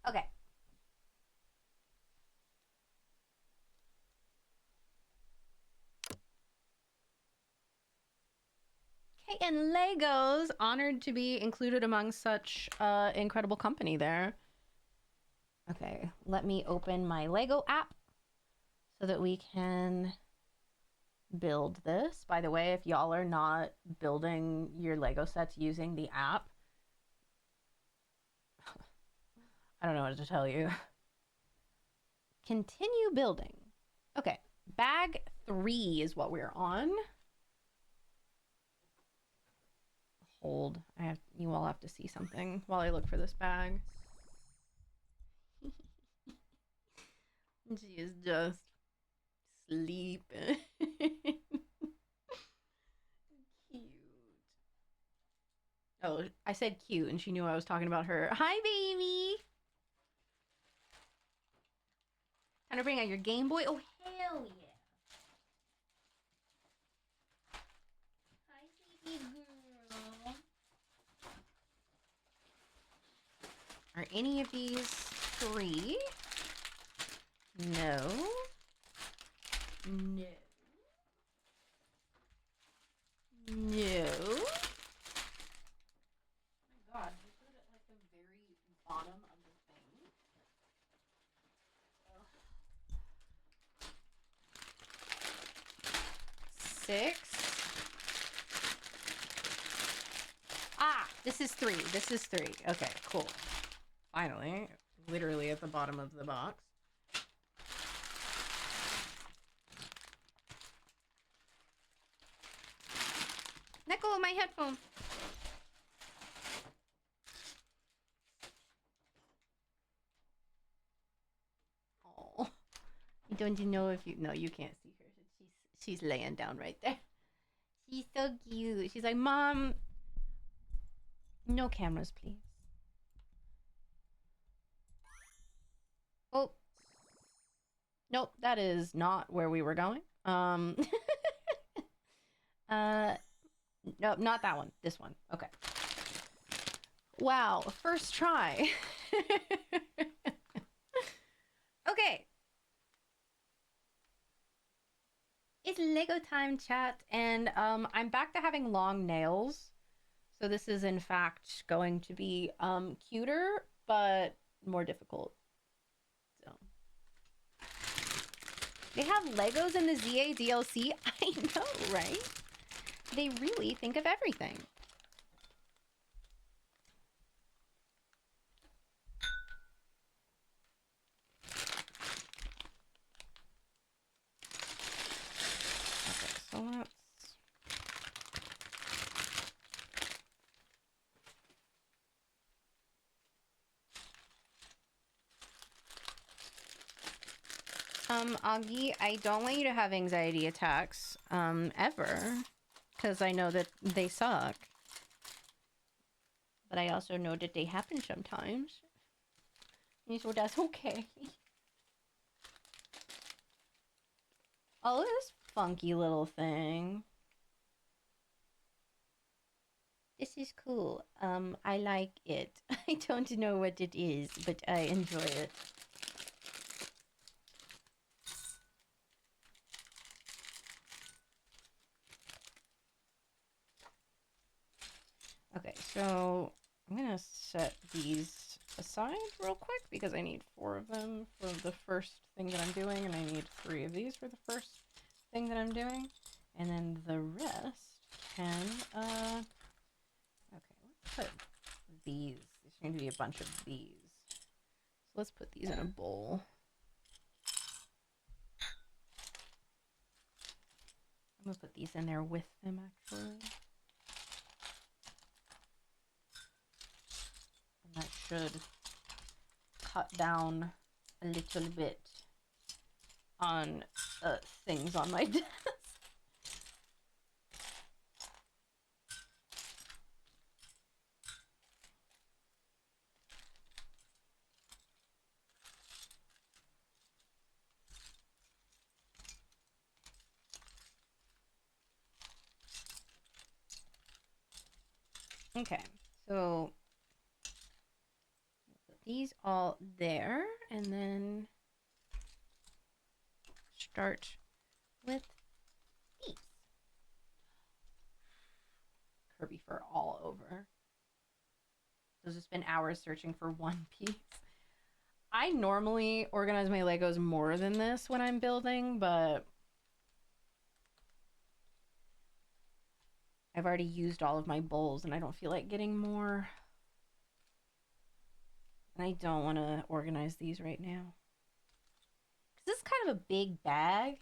Okay. Okay, and Legos, honored to be included among such incredible company there. Okay, let me open my Lego app so that we can build this. By the way, if y'all are not building your Lego sets using the app, I don't know what to tell you. Continue building. Okay, bag 3 is what we're on. Hold. You all have to see something while I look for this bag. She is just sleeping. Cute. Oh, I said cute, and she knew I was talking about her. Hi, baby. Time to bring out your Game Boy. Oh, hell yeah. Hi, baby girl. Are any of these free? No. No. No. Oh my god, you put it at like the very bottom of the thing. Ugh. 6. Ah, this is 3. This is 3. Okay, cool. Finally, literally at the bottom of the box. Let go of my headphone. Oh, don't you know if you? No, you can't see her. She's laying down right there. She's so cute. She's like, Mom, no cameras, please. Oh, nope, that is not where we were going. uh, nope, not that one. This one. Okay. Wow, first try. Okay. It's Lego time, chat, and I'm back to having long nails. So this is in fact going to be cuter, but more difficult. So they have Legos in the ZA DLC. I know, right? They really think of everything. Okay, so let's. Augie, I don't want you to have anxiety attacks, ever, because I know that they suck. But I also know that they happen sometimes. And so that's okay. Oh, this funky little thing. This is cool. I like it. I don't know what it is, but I enjoy it. Okay, so I'm gonna set these aside real quick because I need 4 of them for the first thing that I'm doing, and I need 3 of these for the first thing that I'm doing, and then the rest can, okay, let's put these. There's going to be a bunch of these. So let's put these in a bowl. I'm gonna put these in there with them, actually. And that should cut down a little bit on things on my desk. Okay, so put these all there, and then start with these. Kirby fur all over. So it's been hours searching for one piece. I normally organize my Legos more than this when I'm building, but I've already used all of my bowls and I don't feel like getting more. And I don't want to organize these right now. This is kind of a big bag.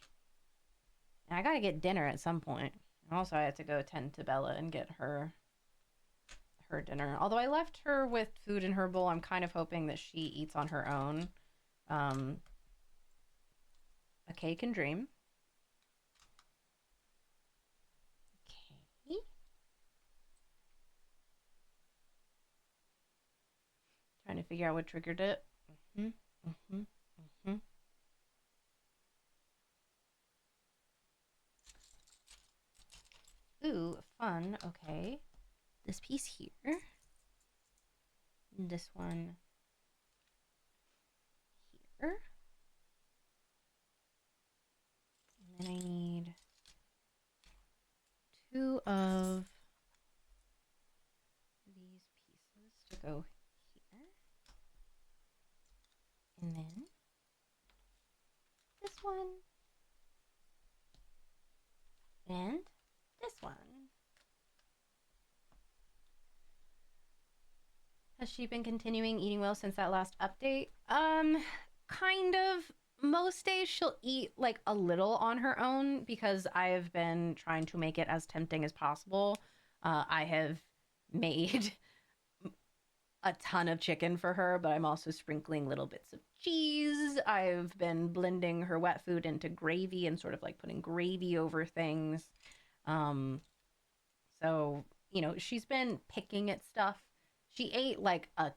And I gotta get dinner at some point. And also I have to go tend to Bella and get her dinner. Although I left her with food in her bowl, I'm kind of hoping that she eats on her own. A cake and dream. Okay. Trying to figure out what triggered it. Ooh, fun. Okay. This piece here. This one here. And then I need 2 of these pieces to go here. And then this one. And this one. Has she been continuing eating well since that last update? Kind of. Most days she'll eat like a little on her own because I have been trying to make it as tempting as possible. I have made a ton of chicken for her, but I'm also sprinkling little bits of cheese. I've been blending her wet food into gravy and sort of like putting gravy over things. So, you know, she's been picking at stuff. She ate like a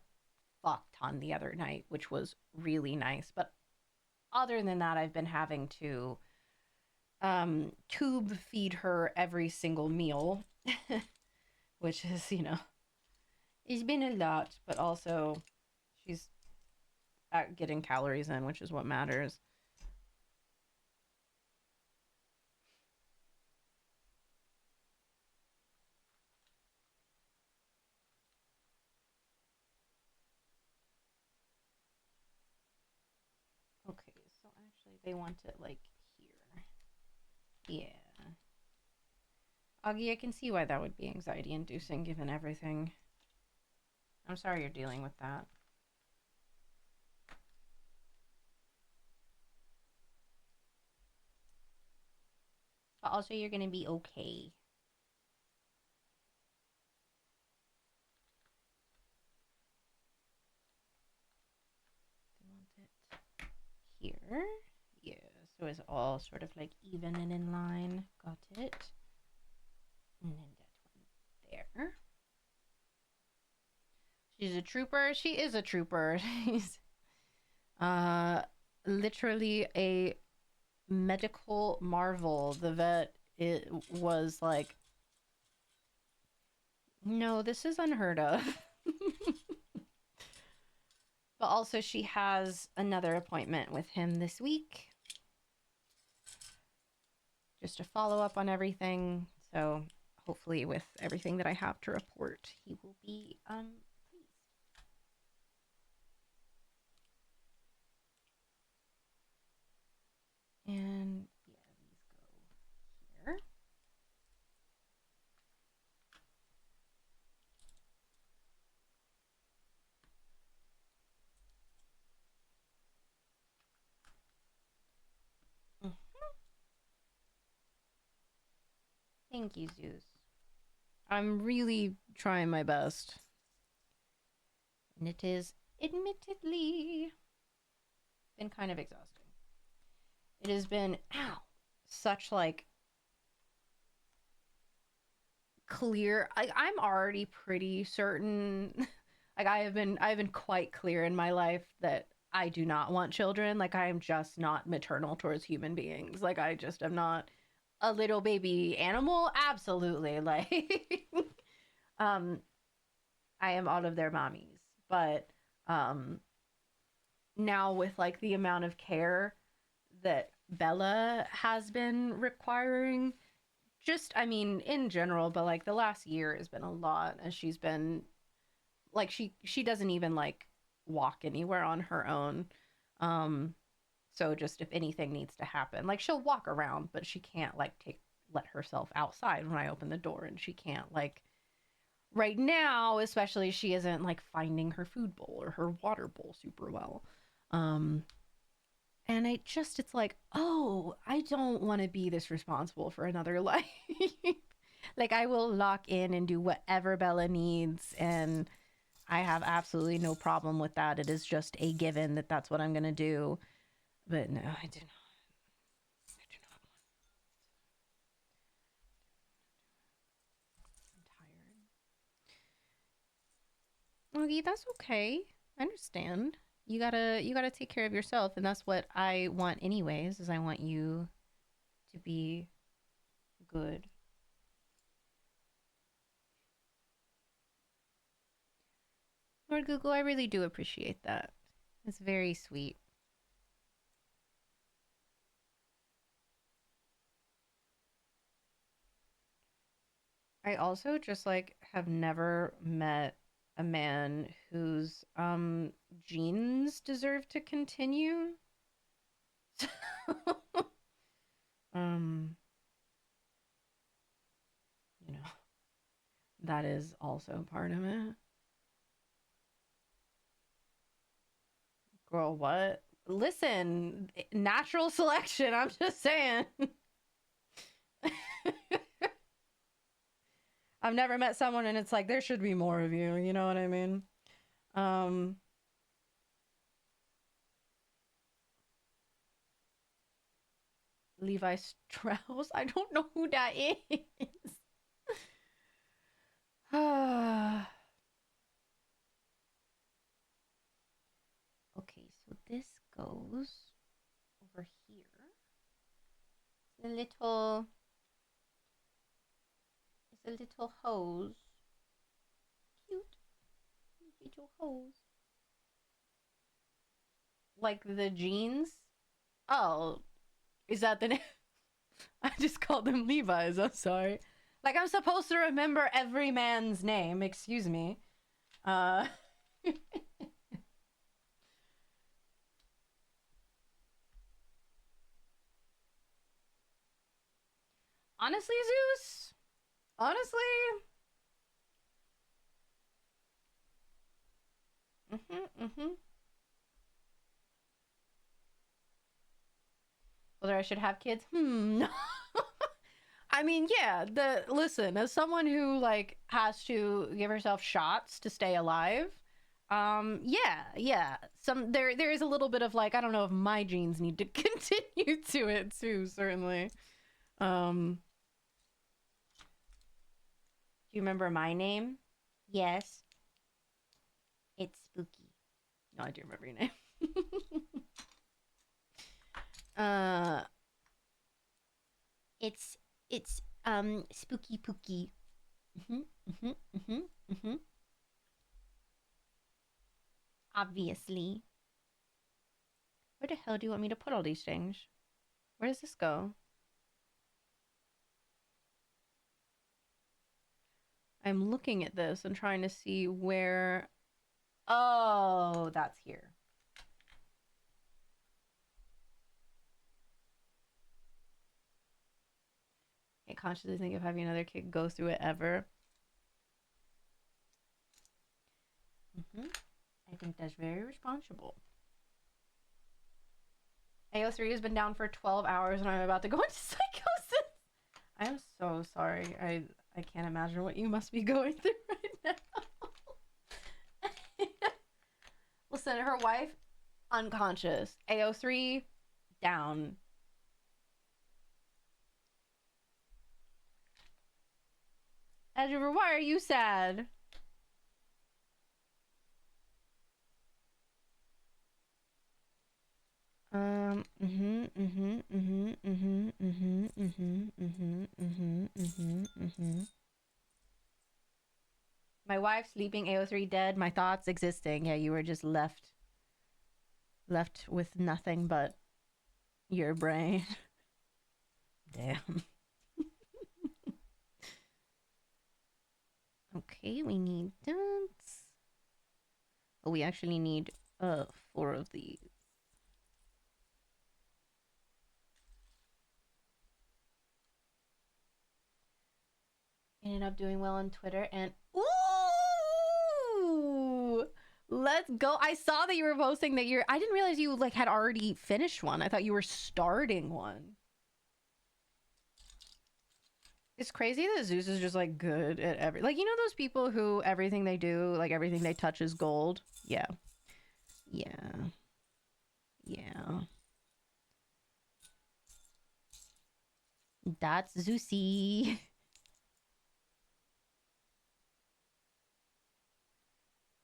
fuck ton the other night, which was really nice. But other than that, I've been having to tube feed her every single meal, which is, you know, it's been a lot, but also she's getting calories in, which is what matters. Okay, so actually they want it like here. Yeah. Augie, I can see why that would be anxiety inducing given everything. I'm sorry you're dealing with that. But also you're gonna be okay. They want it here. Yeah, so it's all sort of like even and in line. Got it. And then that one there. She's a trooper. She is a trooper. She's literally a medical marvel. The vet, it was like, no, this is unheard of. But also she has another appointment with him this week just to follow up on everything. So hopefully with everything that I have to report, he will be pleased. And yeah, these go here. Thank you, Zeus. I'm really trying my best. And it is admittedly been kind of exhausting. It has been, ow, such like clear. I'm already pretty certain. Like I've been quite clear in my life that I do not want children. Like I am just not maternal towards human beings. Like I just am not a little baby animal. Absolutely. Like I am all of their mommies. But Um, now with like the amount of care that Bella has been requiring, just I mean in general, but like the last year has been a lot as she's been like she doesn't even like walk anywhere on her own. Um so just if anything needs to happen, like she'll walk around, but she can't like take let herself outside when I open the door, and she can't like right now, especially she isn't like finding her food bowl or her water bowl super well. Um and it's like, oh, I don't want to be this responsible for another life. Like I will lock in and do whatever Bella needs, and I have absolutely no problem with that. It is just a given that that's what I'm going to do. But no, I do not. I do not want. I'm tired. Okay, that's okay. I understand. You gotta take care of yourself, and that's what I want anyways, is I want you to be good. Lord Google, I really do appreciate that. It's very sweet. I also just like have never met a man whose genes deserve to continue. um, you know, that is also part of it. Girl, what? Listen, natural selection, I'm just saying. I've never met someone and it's like there should be more of you, you know what I mean? Um Levi Strauss, I don't know who that is. Okay, so this goes over here. It's a little hose. Cute little hose. Like the jeans? Oh, is that the name? I just called them Levi's. I'm sorry. Like I'm supposed to remember every man's name. Excuse me. Uh, honestly, Zeus. Honestly. Mhm. Whether I should have kids? I mean, yeah. The listen, as someone who like has to give herself shots to stay alive, yeah. There is a little bit of like I don't know if my genes need to continue to it too. Certainly. Do you remember my name? Yes, it's Spooky. No, I do remember your name. uh, it's Spooky Pooky. Mhm, mhm, mhm, mhm. Obviously. Where the hell do you want me to put all these things? Where does this go? I'm looking at this and trying to see where. Oh, that's here. Can't consciously think of having another kid go through it ever. I think that's very responsible. AO3 has been down for 12 hours and I'm about to go into psychosis. I am so sorry. I can't imagine what you must be going through right now. Listen, her wife unconscious. AO3 down. Edgeover, why are you sad? My wife sleeping, AO3 dead, my thoughts existing. Yeah, you were just left with nothing but your brain. Damn. Okay, we need dance. Oh, we actually need 4 of these. Ended up doing well on Twitter and ooh, let's go. I saw that you were posting that I didn't realize you like had already finished one. I thought you were starting one. It's crazy that Zeus is just like good at like, you know those people who everything they do, like everything they touch is gold? Yeah. Yeah. Yeah. That's Zeusy.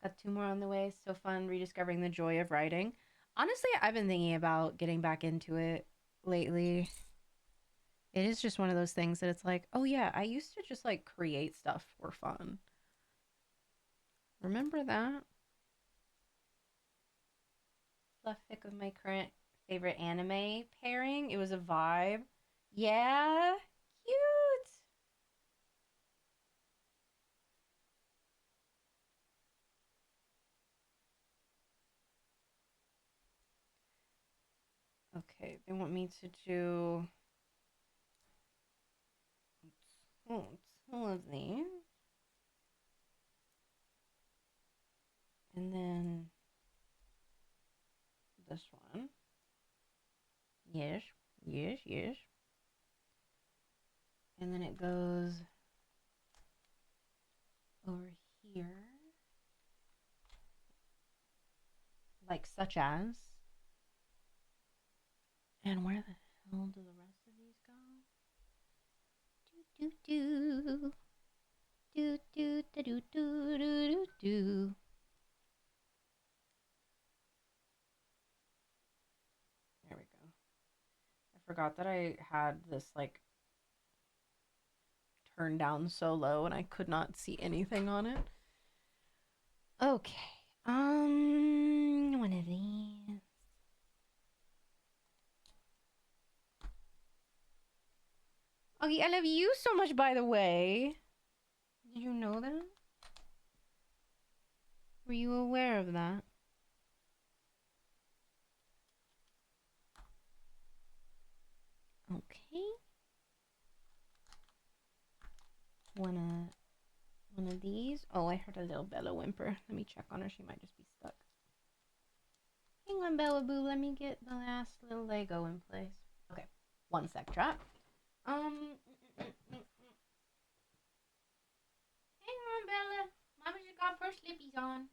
Got 2 more on the way. So fun rediscovering the joy of writing. Honestly, I've been thinking about getting back into it lately. It is just one of those things that it's like, oh yeah, I used to just like create stuff for fun. Remember that? Left pick of my current favorite anime pairing. It was a vibe. Yeah, cute. Okay, they want me to do two of these. And then this one. Yes, yes, yes. And then it goes over here. Like such as. And where the hell do the rest of these go? Do do do. Do do do do do do do. There we go. I forgot that I had this like turned down so low and I could not see anything on it. Okay. One of these. Okay, I love you so much, by the way. Did you know that? Were you aware of that? Okay. One of these. Oh, I heard a little Bella whimper. Let me check on her. She might just be stuck. Hang on, Bella Boo. Let me get the last little Lego in place. Okay. 1 sec, trap. Hang on, Bella. Mama just got her slippies on.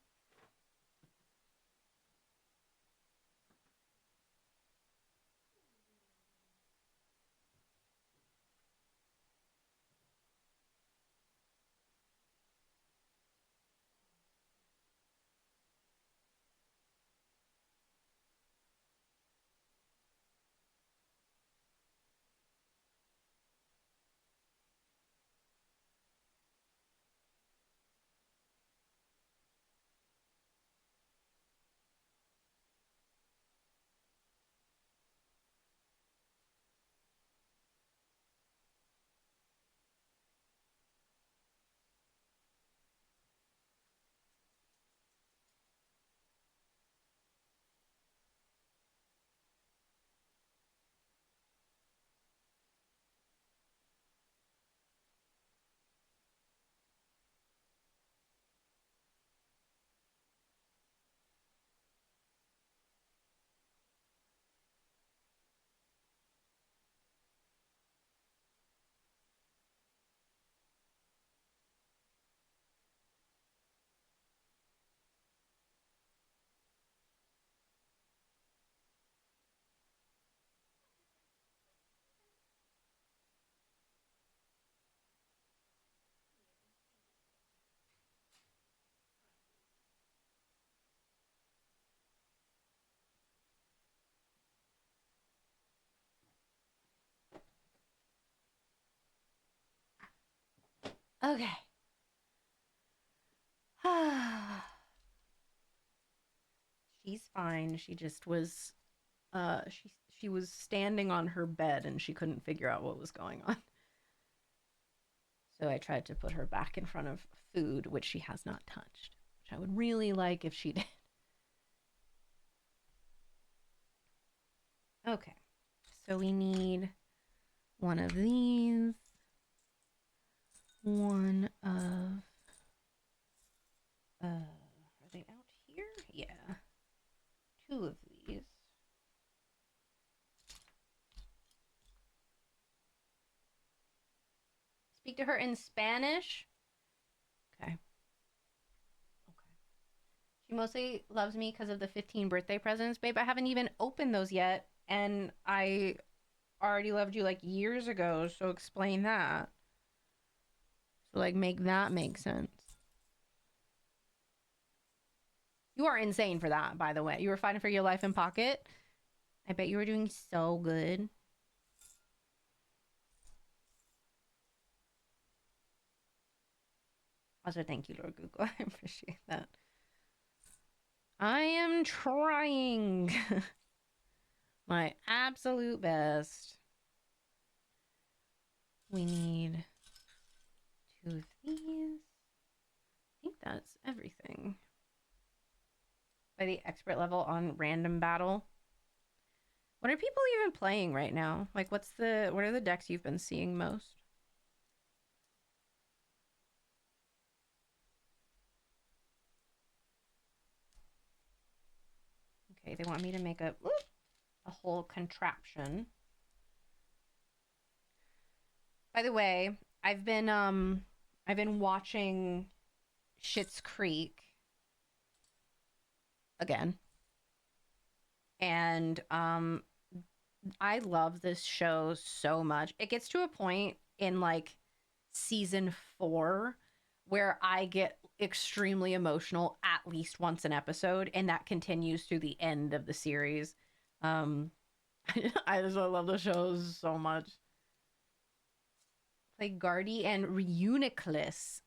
Okay. She's fine. She just was she was standing on her bed and she couldn't figure out what was going on. So I tried to put her back in front of food, which she has not touched, which I would really like if she did. Okay. So we need one of these, one of are they out here? Yeah. Two of these. Speak to her in Spanish. Okay. Okay. She mostly loves me because of the 15 birthday presents. Babe, I haven't even opened those yet. And I already loved you like years ago. So explain that. So, like, make that make sense. You are insane for that, by the way. You were fighting for your life in Pocket. I bet you were doing so good. Also, thank you, Lord Google. I appreciate that. I am trying my absolute best. We need two of these. I think that's everything. By the expert level on random battle. What are people even playing right now? Like, what are the decks you've been seeing most? Okay, they want me to make a whole contraption. By the way, I've been watching Schitt's Creek again. And I love this show so much. It gets to a point in like season 4 where I get extremely emotional at least once an episode, and that continues through the end of the series. I just love the show so much. Play Guardy and Reuniclus.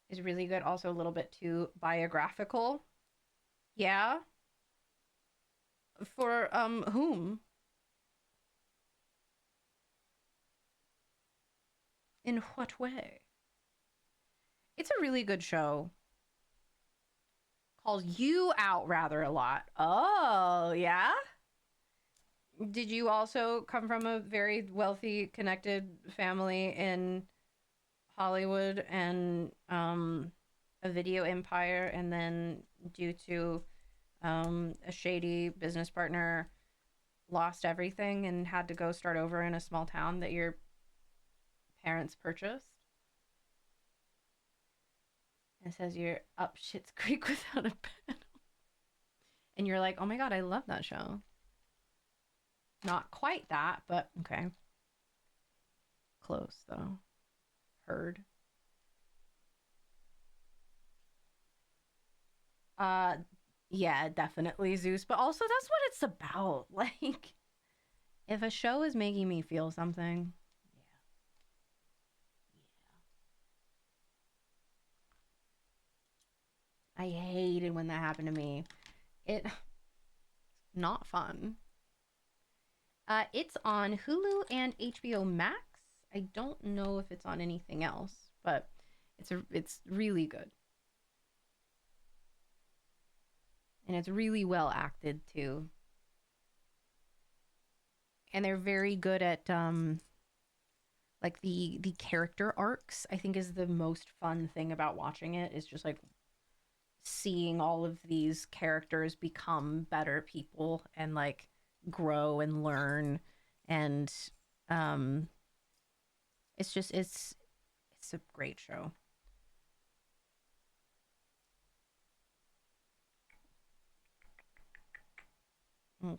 Is really good. Also a little bit too biographical. Yeah. For whom? In what way? It's a really good show. Calls you out rather a lot. Oh, yeah? Did you also come from a very wealthy, connected family in Hollywood and a video empire, and then due to a shady business partner, lost everything and had to go start over in a small town that your parents purchased? It says you're up Schitt's Creek without a paddle. And you're like, oh my god, I love that show. Not quite that, but okay. Close, though. Heard. Uh, yeah, definitely Zeus. But also, that's what it's about. Like, if a show is making me feel something, yeah. I hated when that happened to me. It not fun. It's on Hulu and HBO Max. I don't know if it's on anything else, but it's really good. And it's really well acted too. And they're very good at like the character arcs. I think is the most fun thing about watching it, is just like seeing all of these characters become better people and like grow and learn. And um it's just it's a great show. Okay.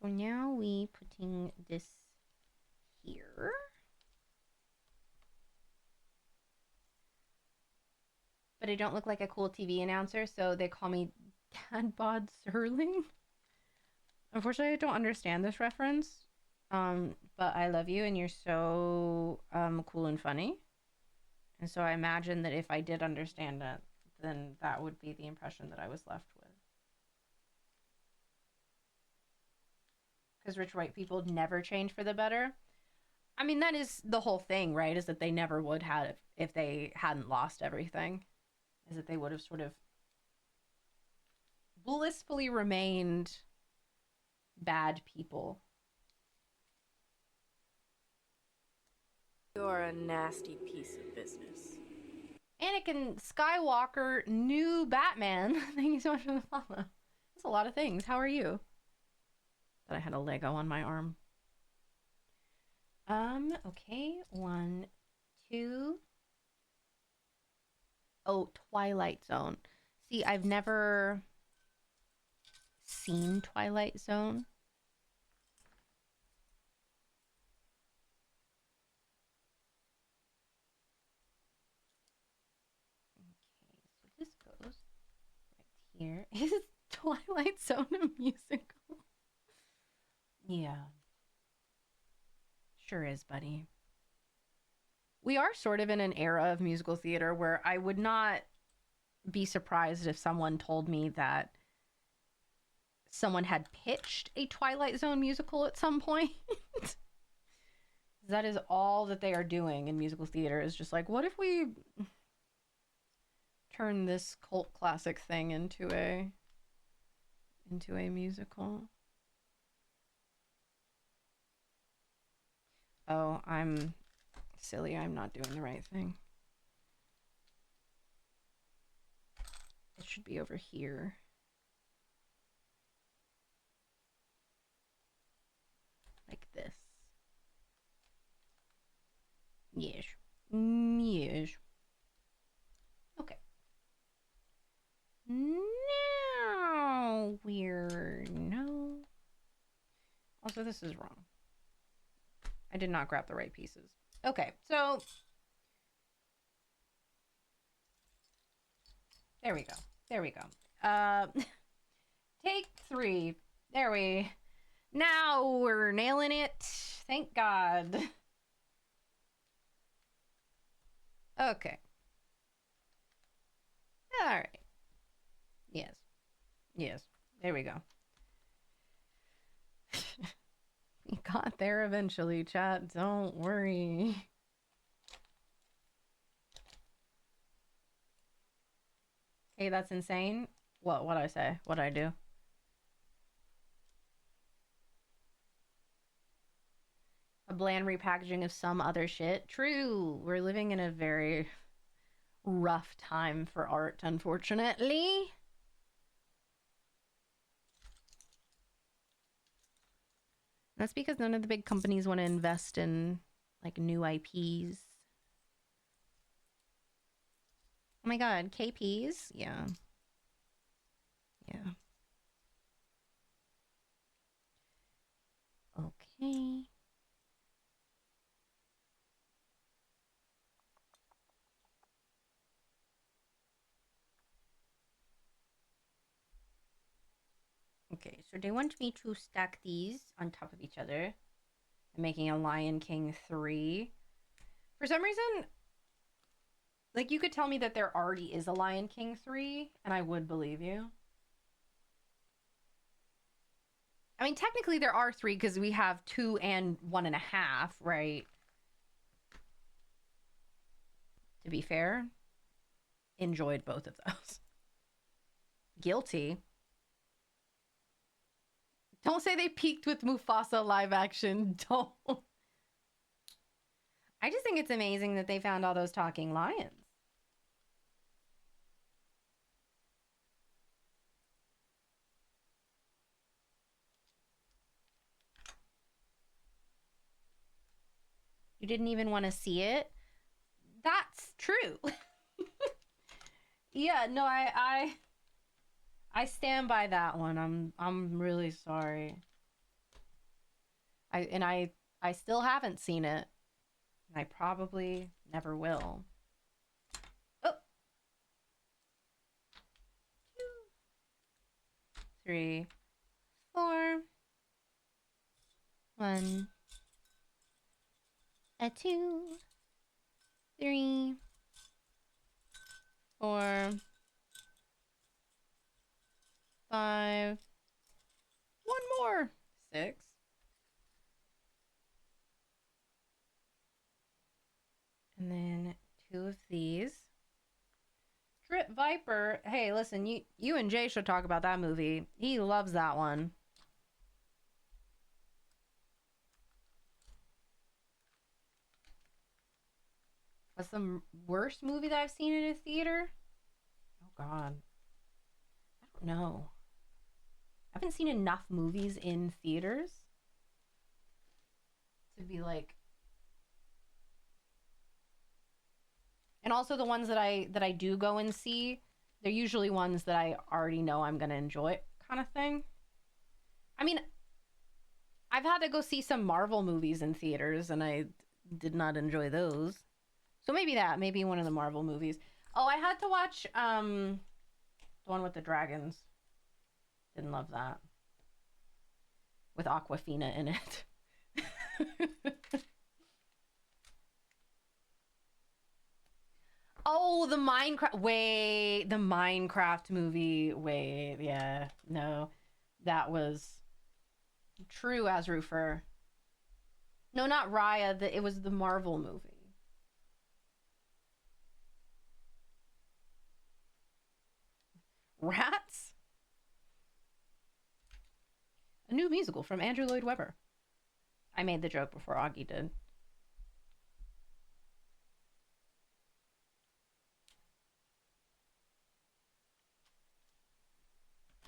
So now we putting this here. But I don't look like a cool TV announcer, so they call me Dad bod Serling? Unfortunately, I don't understand this reference. But I love you and you're so cool and funny. And so I imagine that if I did understand it, then that would be the impression that I was left with. Because rich white people never change for the better. I mean, that is the whole thing, right? Is that they never would have if they hadn't lost everything. Is that they would have sort of blissfully remained bad people. You're a nasty piece of business. Anakin Skywalker, new Batman. Thank you so much for the follow. That's a lot of things. How are you? That I had a Lego on my arm. Okay. 1, 2. Oh, Twilight Zone. See, I've never seen Twilight Zone. Okay, so this goes right here. Is Twilight Zone a musical? Yeah. Sure is, buddy. We are sort of in an era of musical theater where I would not be surprised if someone told me that someone had pitched a Twilight Zone musical at some point. That is all that they are doing in musical theater, is just like, what if we turn this cult classic thing into a musical? Oh, I'm silly. I'm not doing the right thing. It should be over here. Like this. Yes. Yes. Okay. Now we're no. Also, this is wrong. I did not grab the right pieces. Okay, so there we go. There we go. Take 3. There we. Now we're nailing it. Thank God. Okay. All right. Yes. Yes. There we go. We got there eventually, chat. Don't worry. Hey, that's insane. What'd I say? What'd I do? A bland repackaging of some other shit. True. We're living in a very rough time for art, unfortunately. That's because none of the big companies want to invest in like new IPs. Oh my god, KPs? Yeah. Yeah. Okay. Okay, so they want me to stack these on top of each other. I'm making a Lion King 3. For some reason, like, you could tell me that there already is a Lion King 3, and I would believe you. I mean, technically there are 3 because we have 2 and 1.5, right? To be fair, enjoyed both of those. Guilty. Don't say they peaked with Mufasa live action. Don't. I just think it's amazing that they found all those talking lions. You didn't even want to see it? That's true. Yeah, no, I stand by that one. I'm really sorry. I still haven't seen it. And I probably never will. Oh. 3, 4. 1, 2, 3, 4, 5. One more. 6. And then 2 of these. Drip Viper. Hey, listen, you and Jay should talk about that movie. He loves that one. What's the worst movie that I've seen in a theater? Oh God, I don't know. I haven't seen enough movies in theaters to be like. And also the ones that I do go and see, they're usually ones that I already know I'm gonna enjoy, kind of thing. I mean, I've had to go see some Marvel movies in theaters, and I did not enjoy those. So maybe one of the Marvel movies. Oh, I had to watch the one with the dragons. Didn't love that. With Aquafina in it. Oh, the Minecraft. Wait, the Minecraft movie. Wait, yeah. No. That was true as Roofer. No, not Raya. It was the Marvel movie. Rats? A new musical from Andrew Lloyd Webber. I made the joke before Augie did.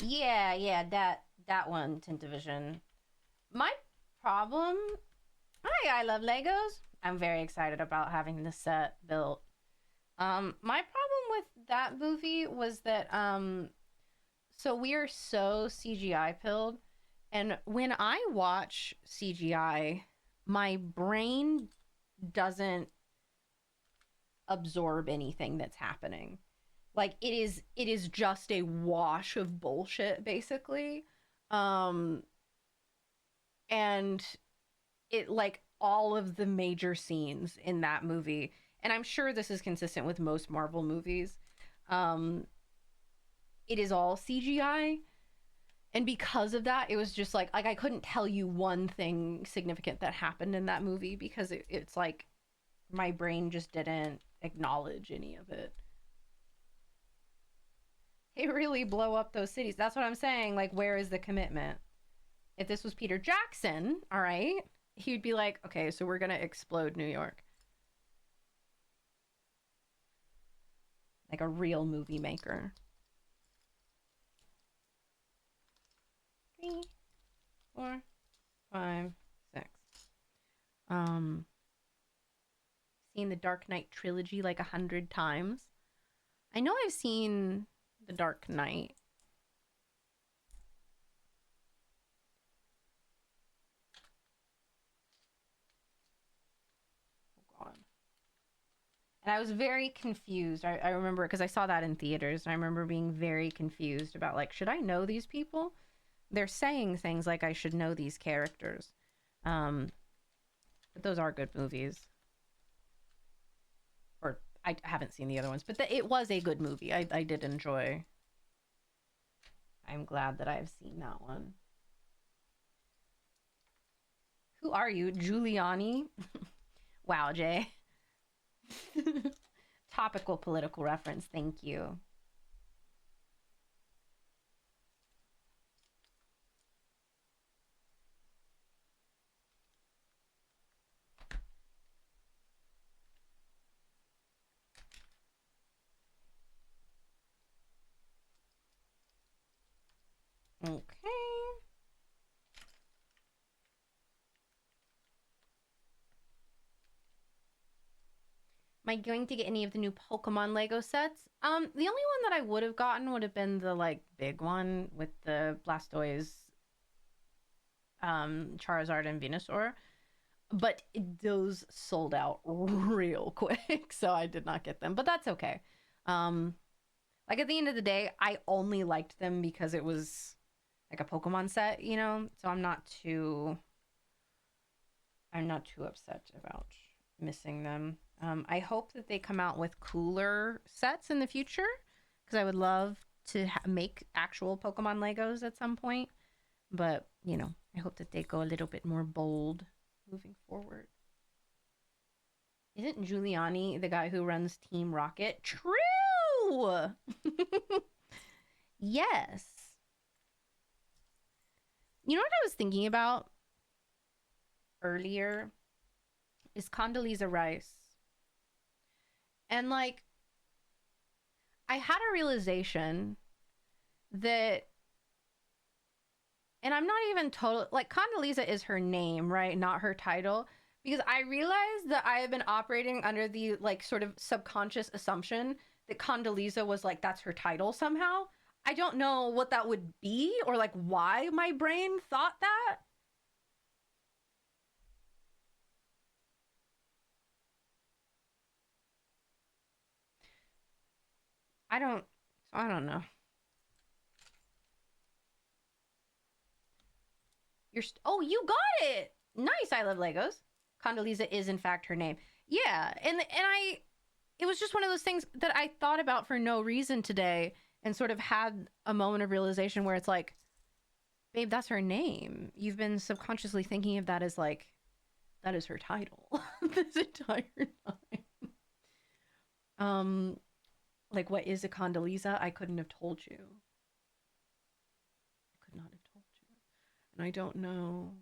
Yeah, that one, Tintavision. My problem, I love Legos. I'm very excited about having the set built. My problem with that movie was that so we are so CGI pilled, and when I watch CGI, my brain doesn't absorb anything that's happening. Like it is just a wash of bullshit basically. Um and it like all of the major scenes in that movie, and I'm sure this is consistent with most Marvel movies, um it is all CGI. And because of that, it was just like I couldn't tell you one thing significant that happened in that movie because it's like my brain just didn't acknowledge any of it. They really blow up those cities. That's what I'm saying. Like, where is the commitment? If this was Peter Jackson, all right, he'd be like, okay, so we're gonna explode New York. Like a real movie maker. 3, 4, 5, 6. Seen the Dark Knight trilogy like 100 times. I know I've seen the Dark Knight. Oh God. And I was very confused. I remember because I saw that in theaters, and I remember being very confused about like, should I know these people? They're saying things like I should know these characters. But those are good movies. Or I haven't seen the other ones, but it was a good movie. I did enjoy. I'm glad that I've seen that one. Who are you, Giuliani? Wow, Jay. Topical political reference. Thank you. Okay. Am I going to get any of the new Pokemon Lego sets? The only one that I would have gotten would have been the like big one with the Blastoise, Charizard, and Venusaur. But those sold out real quick, so I did not get them. But that's okay. Like at the end of the day, I only liked them because it was like a Pokemon set, you know? So I'm not too upset about missing them. I hope that they come out with cooler sets in the future because I would love to make actual Pokemon Legos at some point. But, you know, I hope that they go a little bit more bold moving forward. Isn't Giuliani the guy who runs Team Rocket? True! Yes. You know what I was thinking about earlier is Condoleezza Rice. And like, I had a realization that, and I'm not even total, like, Condoleezza is her name, right? Not her title. Because I realized that I have been operating under the, like, sort of subconscious assumption that Condoleezza was, like, that's her title somehow. I don't know what that would be or, like, why my brain thought that. I don't, I don't know. Oh, you got it. Nice. I love Legos. Condoleezza is in fact her name. Yeah, and I, it was just one of those things that I thought about for no reason today, and sort of had a moment of realization where it's like, babe, that's her name. You've been subconsciously thinking of that as like, that is her title this entire time. Um, like, what is a Condoleezza? I couldn't have told you. I could not have told you, and I don't know.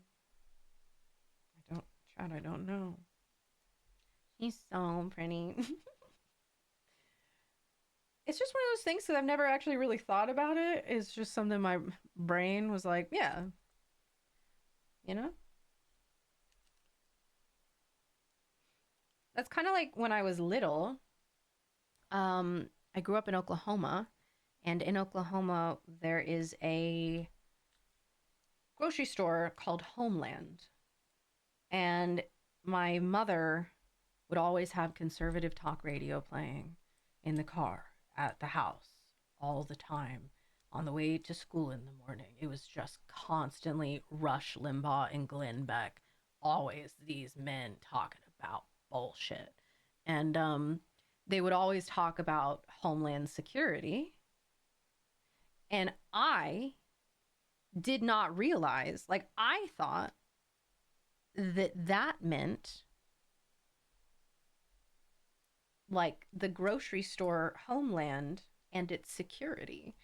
I don't, Chad. I don't know. She's so pretty. It's just one of those things that I've never actually really thought about it. It's just something my brain was like, yeah, you know? That's kind of like when I was little. I grew up in Oklahoma, and in Oklahoma, there is a grocery store called Homeland. And my mother would always have conservative talk radio playing in the car at the house all the time on the way to school in the morning. It was just constantly Rush Limbaugh and Glenn Beck, always these men talking about bullshit. And they would always talk about Homeland Security. And I did not realize, like, I thought that that meant like the grocery store Homeland and its security.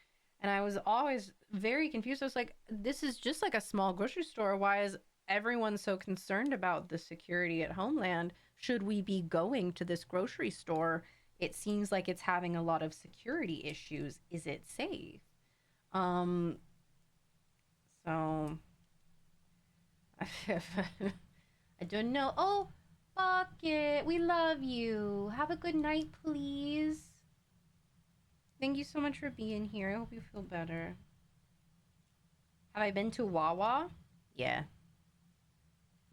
And I was always very confused. I was like, this is just like a small grocery store. Why is everyone so concerned about the security at Homeland? Should we be going to this grocery store? It seems like it's having a lot of security issues. Is it safe? Um, so I don't know. Oh, Bucket, we love you. Have a good night, please. Thank you so much for being here. I hope you feel better. Have I been to Wawa? Yeah.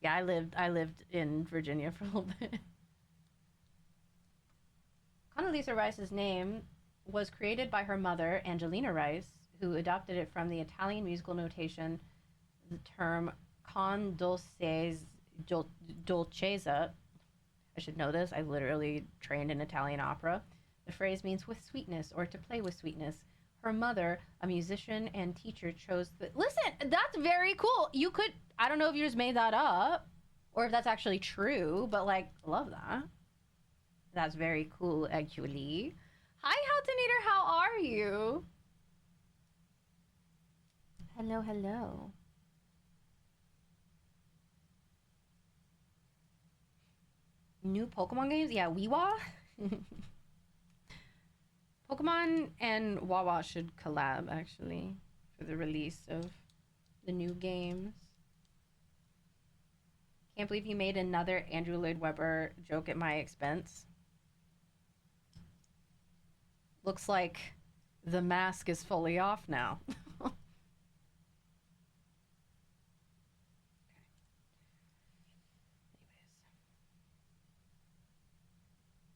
Yeah, I lived in Virginia for a little bit. Condoleezza Rice's name was created by her mother, Angelina Rice, who adopted it from the Italian musical notation, the term con dolcezza. I should know this. I literally trained in Italian opera. The phrase means with sweetness or to play with sweetness. Her mother, a musician and teacher, chose the. Listen, that's very cool. You could. I don't know if you just made that up or if that's actually true, but like, love that. That's very cool, actually. Hi, Haltonator. How are you? Hello, hello. New Pokemon games? Yeah, Weewa. Pokemon and Wawa should collab actually for the release of the new games. Can't believe you made another Andrew Lloyd Webber joke at my expense. Looks like the mask is fully off now.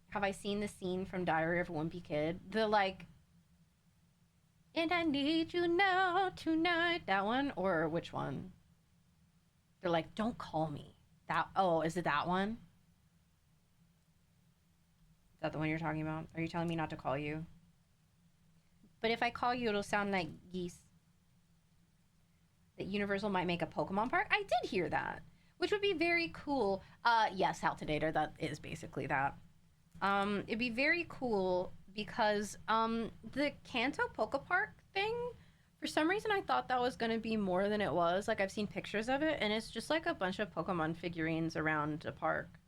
Have I seen the scene from Diary of a Wimpy Kid? The like And I need you now tonight. That one or which one? They're like, don't call me. That oh, is it that one? Is that the one you're talking about? Are you telling me not to call you? But if I call you, it'll sound like geese. That Universal might make a Pokemon park. I did hear that, which would be very cool. Yes, Haltonator. That is basically that. It'd be very cool because the Kanto Poke Park thing. For some reason, I thought that was gonna be more than it was. Like I've seen pictures of it, and it's just like a bunch of Pokemon figurines around a park.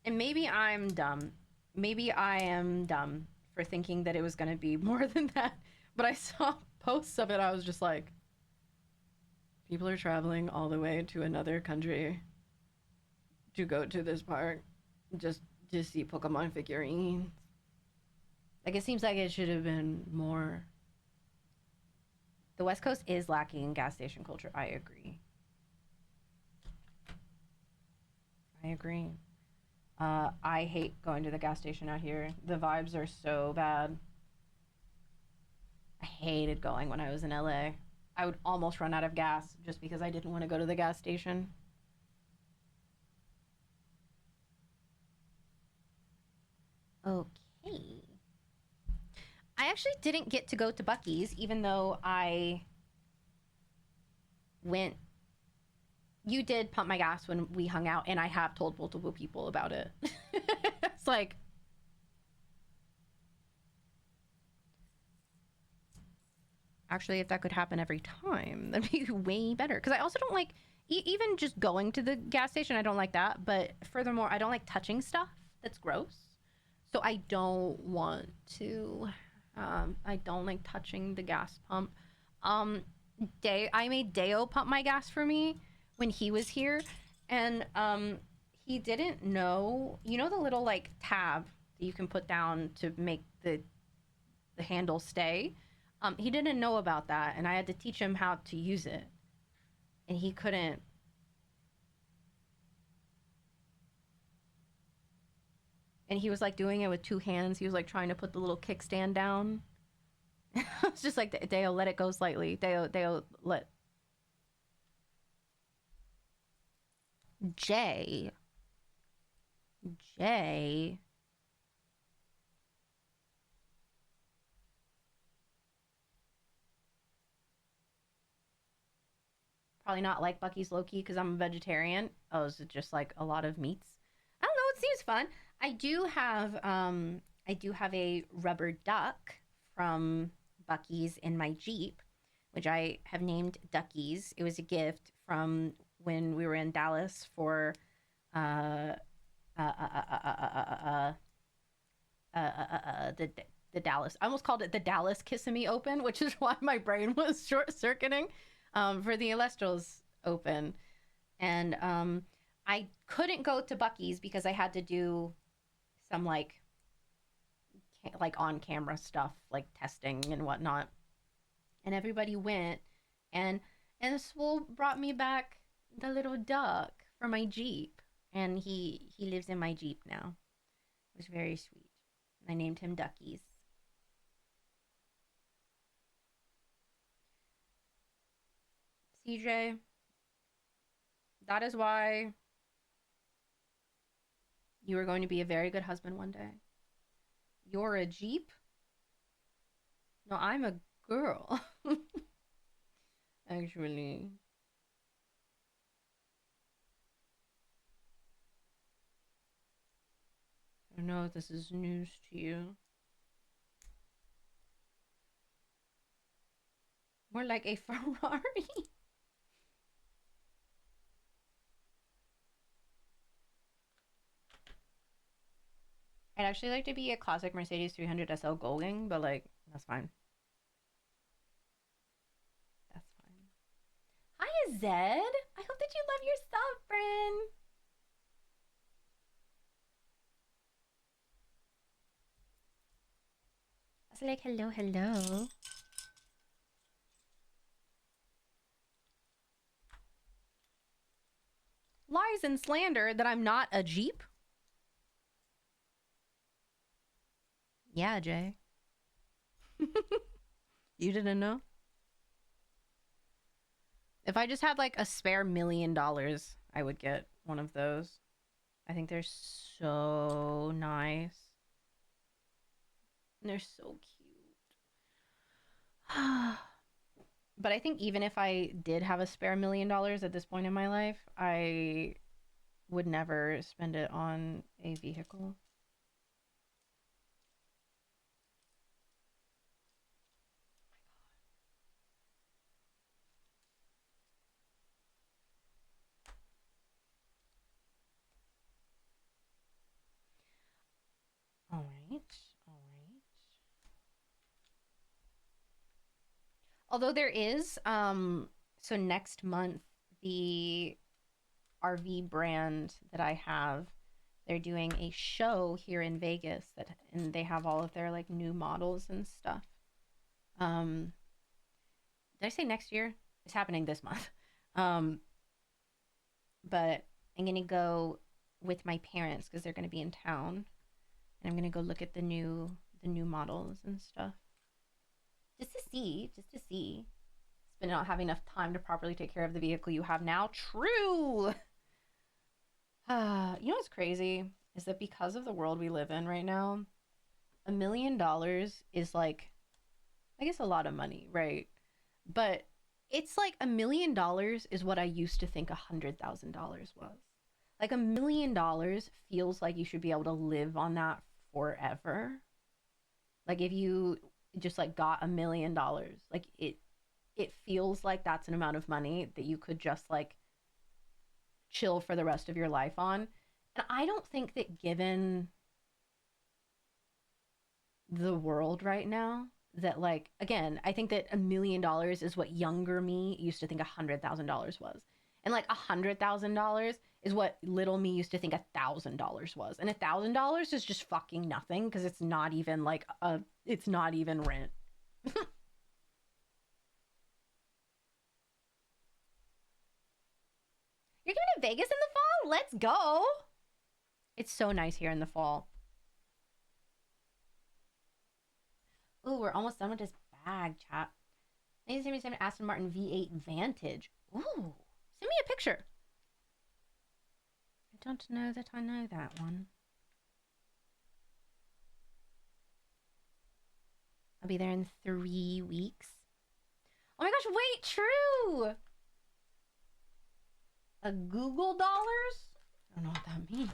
And maybe I'm dumb. Maybe I am dumb for thinking that it was gonna be more than that. But I saw posts of it. I was just like, people are traveling all the way to another country to go to this park just to see Pokemon figurines. Like it seems like it should have been more. The West Coast is lacking in gas station culture. I agree. I agree. I hate going to the gas station out here. The vibes are so bad. I hated going when I was in LA. I would almost run out of gas just because I didn't want to go to the gas station. Okay. I actually didn't get to go to Buc-ee's, even though I went. You did pump my gas when we hung out, and I have told multiple people about it. It's like, actually, if that could happen every time, that'd be way better. Because I also don't like, even just going to the gas station, I don't like that. But furthermore, I don't like touching stuff that's gross. So I don't want to. I don't like touching the gas pump. I made Deo pump my gas for me when he was here, and he didn't know. You know the little like tab that you can put down to make the handle stay. He didn't know about that, and I had to teach him how to use it, and he couldn't. And he was like doing it with two hands. He was like trying to put the little kickstand down. It's just like Deo, let it go slightly. Deo, let J. J. Probably not like Bucky's Loki because I'm a vegetarian. Oh, is it just like a lot of meats? I don't know. It seems fun. I do have a rubber duck from Bucky's in my Jeep, which I have named Duckies. It was a gift from when we were in Dallas for uh uh uh uh uh uh uh, uh, the Dallas. I almost called it the Dallas Kissimmee Open, which is why my brain was short circuiting for the Elestrals Open. And I couldn't go to Bucky's because I had to do some like on camera stuff, like testing and whatnot. And everybody went, and and Swole brought me back the little duck for my Jeep, and he lives in my Jeep now. It was very sweet. I named him Duckies. CJ, that is why you are going to be a very good husband one day. You're a Jeep? No, I'm a girl. Actually. I know this is news to you. More like a Ferrari. I'd actually like to be a classic Mercedes 300 SL Golding, but like, that's fine. That's fine. Hi, Zed. I hope that you love your sub, friend. I was like, hello, hello. Lies and slander that I'm not a Jeep? Yeah, Jay. You didn't know? If I just had like a spare $1,000,000, I would get one of those. I think they're so nice. And they're so cute. But I think even if I did have a spare $1,000,000 at this point in my life, I would never spend it on a vehicle. All right. All right. Although there is so next month the RV brand that I have, they're doing a show here in Vegas and they have all of their like new models and stuff. Um did I say next year? It's happening this month. Um but I'm going to go with my parents cuz they're going to be in town and I'm going to go look at the new models and stuff. Just to see. It's been not having enough time to properly take care of the vehicle you have now. True. You know what's crazy is that because of the world we live in right now, $1,000,000 is like, I guess, a lot of money, right? But it's like $1,000,000 is what I used to think $100,000 was. Like $1,000,000 feels like you should be able to live on that forever. Like if you just like got $1,000,000, like it feels like that's an amount of money that you could just like chill for the rest of your life on. And I don't think that given the world right now, that like again, I think that $1,000,000 is what younger me used to think $100,000 was. And like $100,000 is what little me used to think $1,000 was. And $1,000 is just fucking nothing because it's not even like it's not even rent. You're going to Vegas in the fall? Let's go. It's so nice here in the fall. Ooh, we're almost done with this bag, chat. 1977 Aston Martin V8 Vantage. Ooh, send me a picture. I don't know that I know that one. I'll be there in 3 weeks. Oh my gosh, wait, true! A Google dollars? I don't know what that means.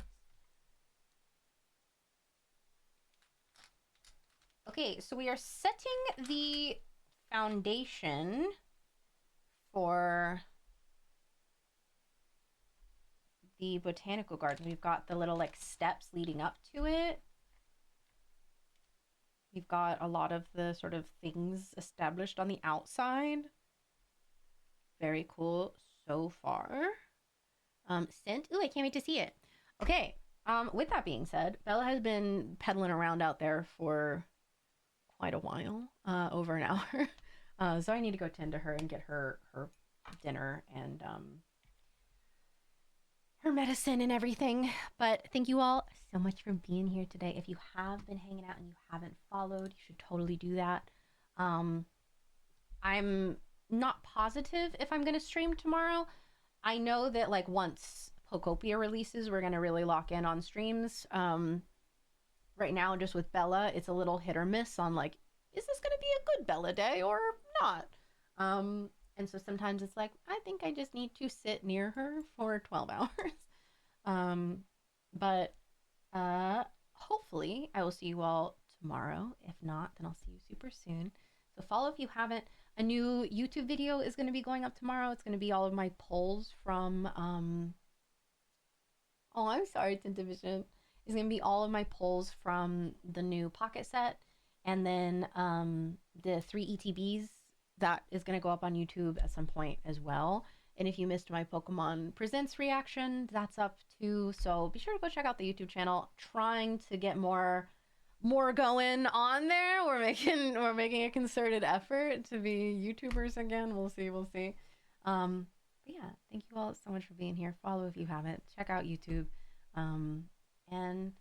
Okay, so we are setting the foundation for the botanical garden. We've got the little like steps leading up to it. We've got a lot of the sort of things established on the outside. Very cool so far. Scent. Ooh, I can't wait to see it. Okay. With that being said, Bella has been pedaling around out there for quite a while, over an hour. So I need to go tend to her and get her dinner and her medicine and everything. But thank you all so much for being here today. If you have been hanging out and you haven't followed, you should totally do that. I'm not positive if I'm going to stream tomorrow. I know that like once Pokopia releases, we're going to really lock in on streams. Right now, just with Bella, it's a little hit or miss on like, is this going to be a good Bella day or not? And so sometimes it's like, I think I just need to sit near her for 12 hours. But hopefully I will see you all tomorrow. If not, then I'll see you super soon. So follow if you haven't. A new YouTube video is going to be going up tomorrow. It's going to be all of my polls from oh, I'm sorry, Tintavision. It's going to be all of my polls from the new Pocket set and then the 3 ETBs that is going to go up on YouTube at some point as well. And if you missed my Pokemon Presents reaction, that's up too. So be sure to go check out the YouTube channel. Trying to get more going on there. We're making a concerted effort to be YouTubers again. We'll see. But yeah, thank you all so much for being here. Follow if you haven't. Check out YouTube. And